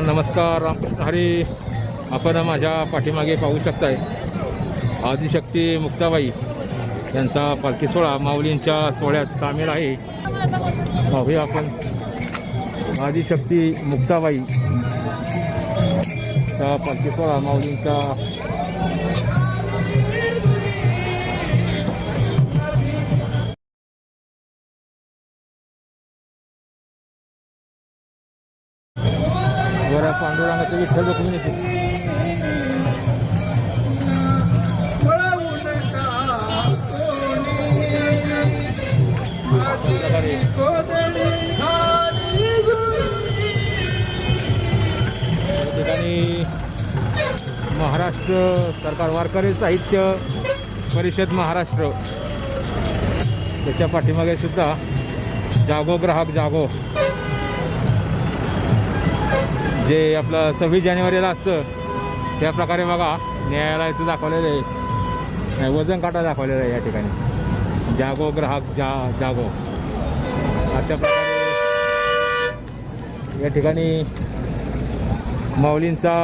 नमस्कार, रामकृष्ण हरी. आपण माझ्या पाठीमागे पाहू शकताय आदिशक्ती मुक्ताबाई यांचा पालखी सोहळा माऊलींच्या सोहळ्यात सामील आहे. पाहूया आपण आदिशक्ती मुक्ताबाई चा पालखी सोहळा माऊलींच्या जरा पांडुरंगाचे विठ्ठल रुक्मिणी ठिकाणी महाराष्ट्र सरकार वारकरी साहित्य परिषद महाराष्ट्र त्याच्या पाठीमागे सुद्धा जागो ग्राहक जागो जे आपलं 26 जानेवारीला असतं त्या प्रकारे बघा न्यायालयाचं दाखवलेलं आहे, वजन काटा दाखवलेलं आहे. या ठिकाणी जागो ग्राहक जागो अशा प्रकारे या ठिकाणी माऊलींचा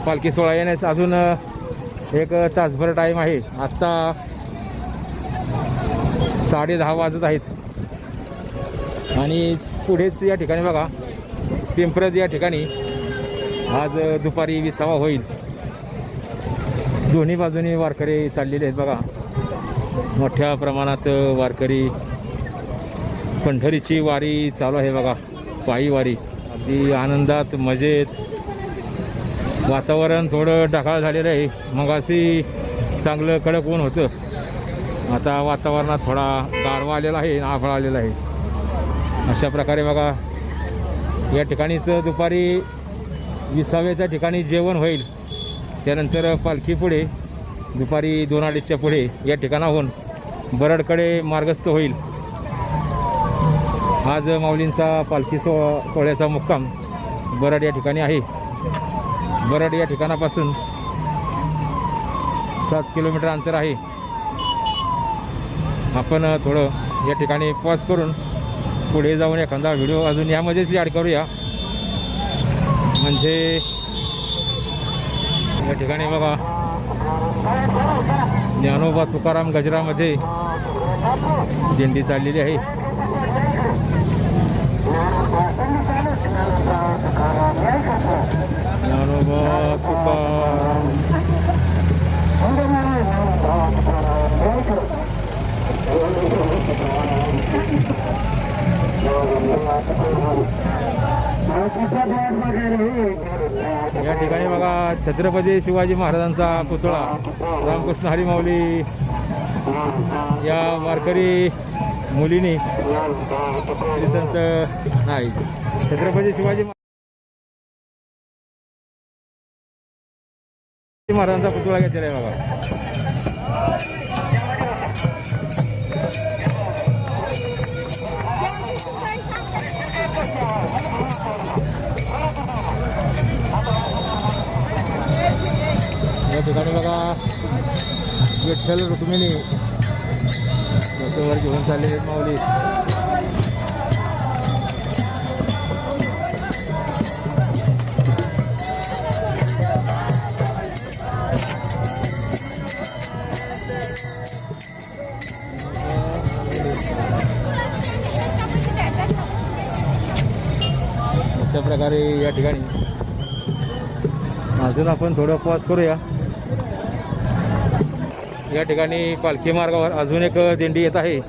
पालखी सोहळा येण्यास अजून एक तासभर टाईम आहे. आत्ता 10:30 वाजत आहेत आणि पुढेच या ठिकाणी बघा पिंपरद या ठिकाणी आज दुपारी 20 होईल. दोन्ही बाजूनी वारकरी चाललेले आहेत बघा. मोठ्या प्रमाणात वारकरी पंढरीची वारी चालू आहे बघा. पायी वारी अगदी आनंदात मजेत. वातावरण थोडं ढगाळ झालेलं आहे. मगाशी चांगलं कडक ऊन होतं, आता वातावरणात थोडा गारवा आलेला आहे, आभाळ आलेला आहे. अशा प्रकारे बघा या ठिकाणीच दुपारी 20व्याच्या ठिकाणी जेवण होईल. त्यानंतर पालखी पुढे दुपारी 2-2:30च्या पुढे या ठिकाणाहून बरडकडे मार्गस्थ होईल. आज माऊलींचा पालखी सोहळ्याचा मुक्काम बरड या ठिकाणी आहे. बरड या ठिकाणापासून 7 किलोमीटर अंतर आहे. आपण थोडं या ठिकाणी पॉज करून पुढे जाऊन एखादा व्हिडिओ अजून यामध्येच ॲड करूया. म्हणजे या ठिकाणी बघा ज्ञानोबा तुकाराम गजरामध्ये दिंडी चाललेली आहे. ज्ञानोबा तुकाराम या ठिकाणी बघा छत्रपती शिवाजी महाराजांचा पुतळा रामकृष्ण हरी माऊली या वारकरी मुलींनी संत नाही छत्रपती शिवाजी महाराजांचा पुतळा घेतलेला आहे बघा. या ठिकाणी बघा विठ्ठल रुक्मिणी वर घेऊन चाललेले माऊली. अशा प्रकारे या ठिकाणी अजून आपण थोडं पॉज करूया. या ठिकाणी पालखी मार्गावर अजून एक दिंडी येत आहे.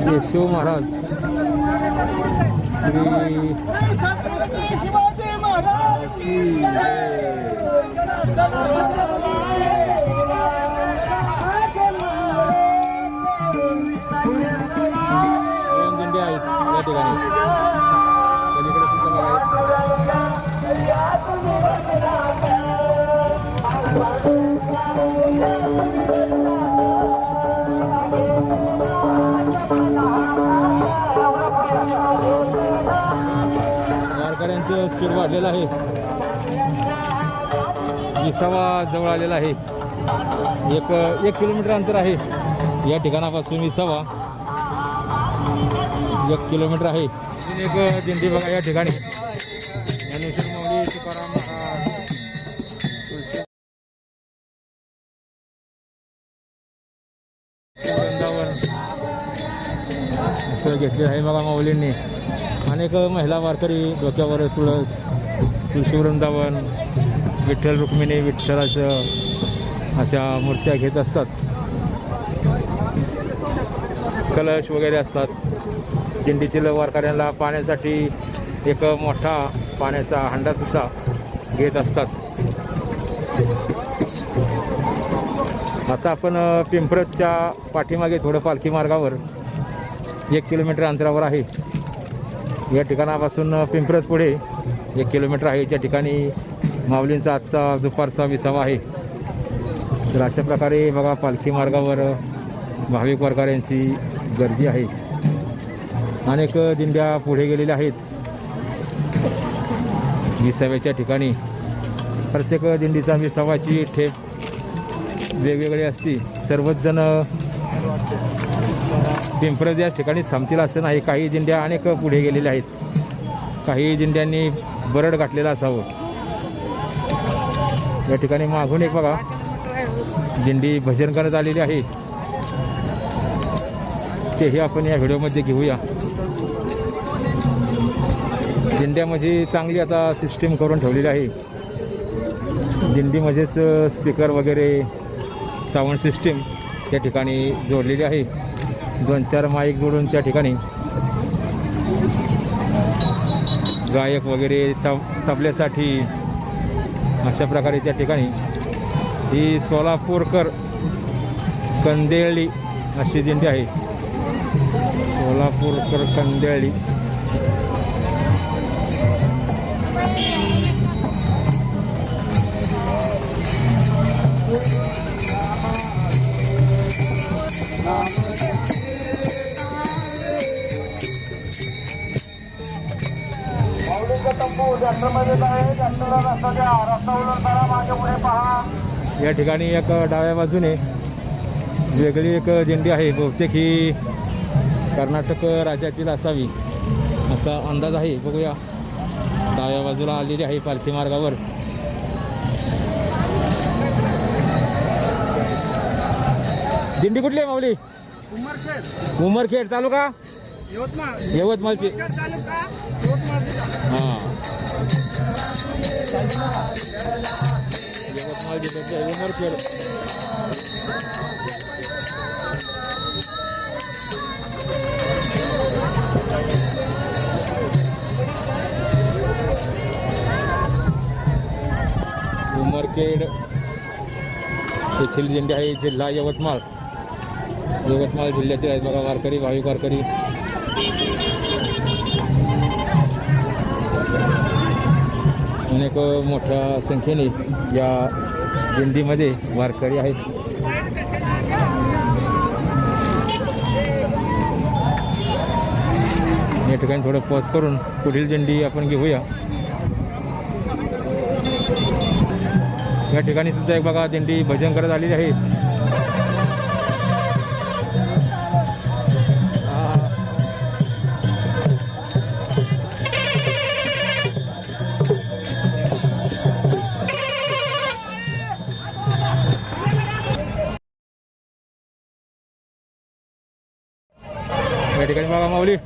केशव महाराज दिंडी आहेत या ठिकाणी. पलीकडे सुद्धा वारकऱ्यांचं स्पीड वाढलेलं आहे. 20वा जवळ आलेला आहे. एक किलोमीटर अंतर आहे या ठिकाणापासून 1 किलोमीटर आहे. एक दिंडी बघा या ठिकाणी ज्ञानेश्वर माऊली, तुकाराम महाराज, वृंदावन असं घेतले आहे बघा माऊलींनी. अनेक महिला वारकरी डोक्यावर तुळस, तुळशी वृंदावन, विठ्ठल रुक्मिणी, विठ्ठलाचं अशा मूर्त्या घेत असतात. कलश वगैरे असतात. दिंडीतील वारकऱ्यांना पाण्यासाठी एक मोठा पाण्याचा हंडासुद्धा घेत असतात. आता आपण पिंपरतच्या पाठीमागे थोडं पालखी मार्गावर 1 किलोमीटर अंतरावर आहे. या ठिकाणापासून पिंपरत पुढे 1 किलोमीटर आहे, ज्या ठिकाणी माऊलींचा आजचा दुपारचा विसावा आहे. तर अशा प्रकारे बघा पालखी मार्गावर भाविक वारकऱ्यांची गर्दी आहे. अनेक दिंड्या पुढे गेलेल्या आहेत विसाव्याच्या ठिकाणी. प्रत्येक दिंडीचा विसावाची ठेप वेगवेगळी असते. सर्वच जण पिंपरत या ठिकाणी थांबतील असं नाही. काही दिंड्या अनेक पुढे गेलेल्या आहेत. काही दिंड्यांनी बरड गाठलेलं असावं. या ठिकाणी मागून एक बघा दिंडी भजन करत आलेली आहे, तेही आपण या व्हिडिओमध्ये घेऊया. दिंड्यामध्ये चांगली आता सिस्टीम करून ठेवलेली आहे. दिंडीमध्येच स्पीकर वगैरे साऊंड सिस्टीम त्या ठिकाणी जोडलेली आहे. 2-4 माईक जोडून त्या ठिकाणी गायक वगैरे तबल्यासाठी अशा प्रकारे त्या ठिकाणी ही सोलापूरकर कंदेळी अशी दिंडी आहे. सोलापूरकर कंदेळी. या ठिकाणी एक डाव्या बाजूने वेगळी एक दिंडी आहे. बहुतेक ही कर्नाटक राज्यातील असावी असा अंदाज आहे. बघूया, डाव्या बाजूला आलेली आहे पालखी मार्गावर. दिंडी कुठली आहे माऊली? उमरखेड तालुका यवतमाळची. हां, यवतमाळ जिल्ह्याचे उमरखेड. उमरखेड येथील दिंडी आहे. जिल्हा यवतमाळ. यवतमाळ जिल्ह्यातील आहेत बघा वारकरी, भाविक वारकरी. अनेक मोठ्या संख्येने या दिंडीमध्ये वारकरी आहेत. या ठिकाणी थोडं पॉज करून पुढील दिंडी आपण घेऊया. या ठिकाणी सुद्धा एक बघा दिंडी भजन करत आलेली आहे. या ठिकाणी बघा माऊली.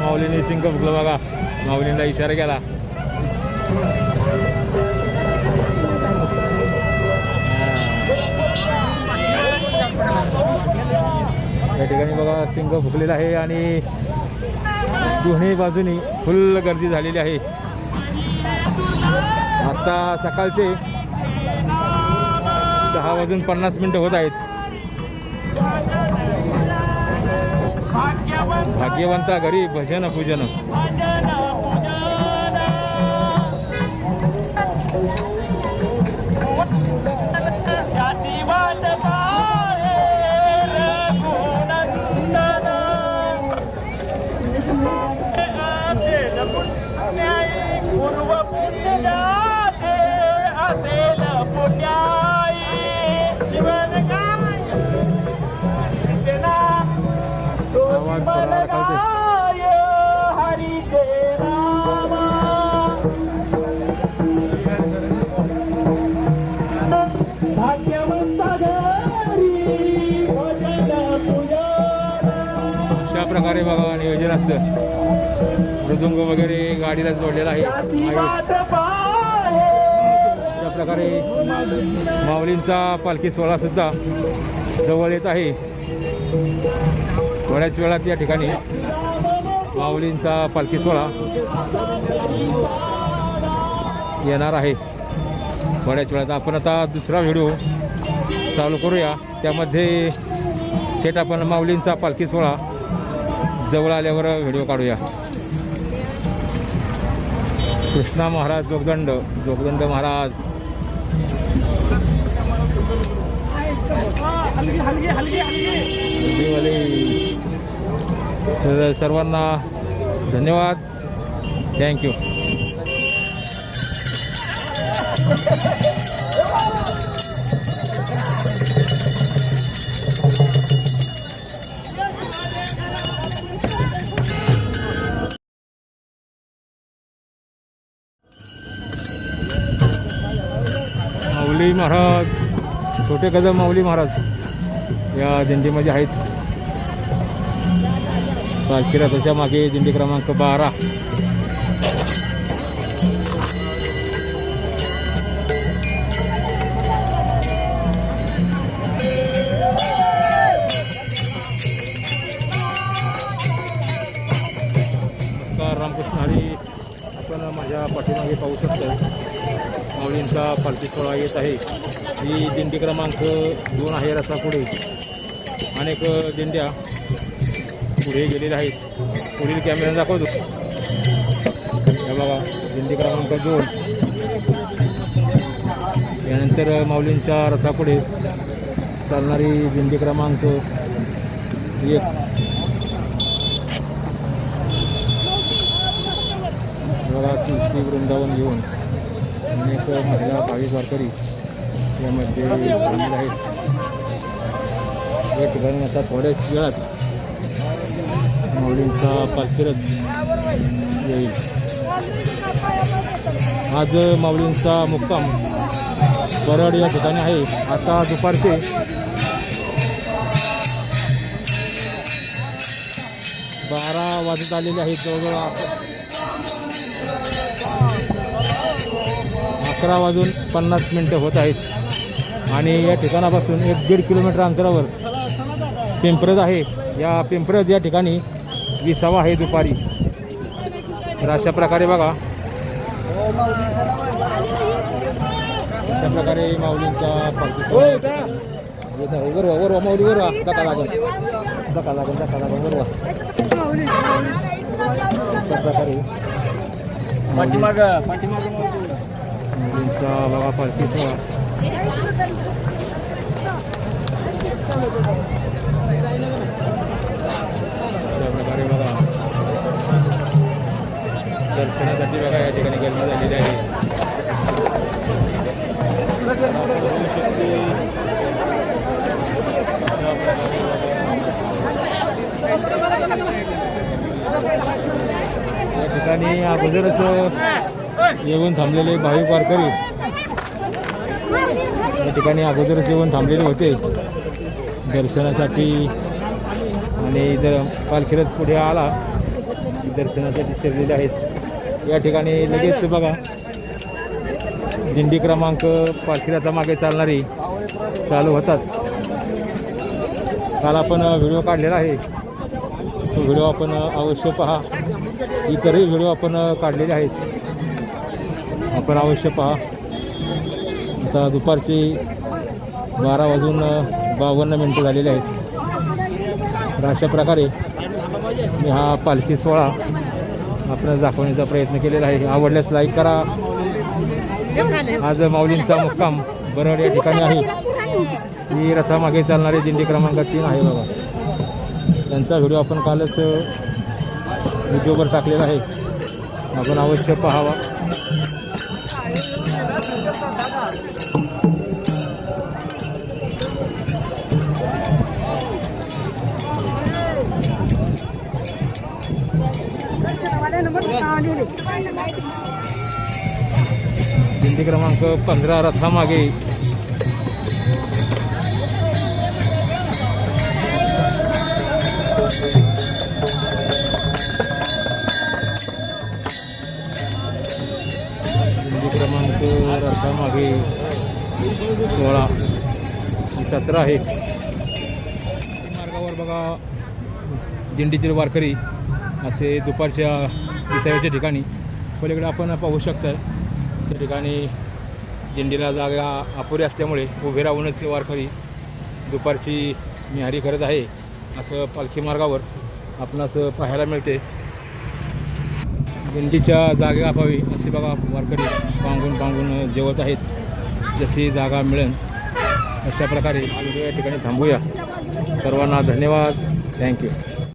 माऊलीने सिंक फुकलं बघा. माऊलींना इशारा केला. या ठिकाणी बघा सिंग फुकलेला आहे आणि दोन्ही बाजूनी फुल गर्दी झालेली आहे. आता सकाळचे 10:50 होत आहेत. भाग्यवंता घरी भजन पूजन. पूर्व पुण्य मृदुंग वगैरे गाडीला जोडलेला आहे. अशा प्रकारे माऊलींचा पालखी सोहळा सुद्धा जवळ येत आहे. थोड्याच वेळात या ठिकाणी माऊलींचा पालखी सोहळा येणार आहे. थोड्याच वेळात आपण आता दुसरा व्हिडिओ चालू करूया. त्यामध्ये थेट आपण माऊलींचा पालखी सोहळा जवळ आल्यावर व्हिडिओ काढूया. कृष्णा महाराज जोगदंड महाराज. तर सर्वांना धन्यवाद. थँक्यू. माऊली महाराज, छोटे कदम माऊली महाराज या दिंडीमध्ये आहेत. पालखी रथाच्या मागे दिंडी क्रमांक 12. रामकृष्ण हरी. आपण माझ्या पाठीमागे पाहू शकतो माऊलींचा पालखी सोहळा येत आहे. ही दिंडी क्रमांक 2 आहे. रथापुढे अनेक दिंड्या पुढे गेलेल्या आहेत. पुढील कॅमेरा दाखवतो. हे बघा दिंडी क्रमांक 2. यानंतर माऊलींच्या रथापुढे चालणारी दिंडी क्रमांक 1. बघा तुळशी वृंदावन घेऊन अनेक महिला भाविक वारकरी यामध्ये सामील आहेत. या ठिकाणी आता थोड्याच वेळात माऊलींचा पालखी रथ येईल. आज माऊलींचा मुक्काम बरड या ठिकाणी आहे. आता दुपारचे 12 वाजत आलेले आहेत. जवळजवळ 11:50 होत आहेत आणि या ठिकाणापासून 1-1.5 किलोमीटर अंतरावर पिंपरज आहे. या पिंपरज या ठिकाणी 20 आहे दुपारी. तर अशा प्रकारे बघा, अशा प्रकारे माऊलींचा पालखी वरवा माऊली वरवा धक्का लागून वरवा. अशा प्रकारे माऊलींचा बघा पालखी सोहळा. अशा प्रकारे बघा दर्शनासाठी बघा या ठिकाणी गर्दी झालेली आहे. या ठिकाणी अगोदरच येऊन थांबलेले भाविक वारकरी या ठिकाणी अगोदरच येऊन थांबलेले होते दर्शनासाठी. आणि जर पालखी रथ पुढे आला दर्शनासाठी ठरलेले आहेत. या ठिकाणी लगेच बघा दिंडी क्रमांक पालखी रथामागे चालणारी चालू होतात. काल आपण व्हिडिओ काढलेला आहे. तो व्हिडिओ आपण अवश्य पहा. इतरही व्हिडिओ आपण काढलेले आहेत, आपण अवश्य पहा. आता दुपारची 12:52 झालेले आहेत. तर अशा प्रकारे मी हा पालखी सोहळा आपल्याला दाखवण्याचा प्रयत्न केलेला आहे. आवडल्यास लाईक करा. आज माऊलींचा मुक्काम बरड या ठिकाणी आहे. ही रथामागे चालणारी दिंडी क्रमांक 3 आहे बघा. त्यांचा व्हिडिओ आपण कालच युट्यूबवर टाकलेला आहे, आपण अवश्य पाहावा. दिंडी क्रमांक 15 रथामागे तर रथामागे 16 17 आहे. मार्गावर बघा दिंडीतील वारकरी असे दुपारच्या विसाव्याच्या ठिकाणी पलीकडे आपण पाहू शकता. त्या ठिकाणी दिंडीला जागा अपुरी असल्यामुळे उभे राहूनच वारकरी दुपारची न्याहारी करत आहे असं पालखी मार्गावर आपणास पाहायला मिळते. दिंडीच्या जागेअभावी असे बघा वारकरी पांगून जेवत आहेत. जशी जागा मिळेल अशा प्रकारे या ठिकाणी थांबूया. सर्वांना धन्यवाद. थँक्यू.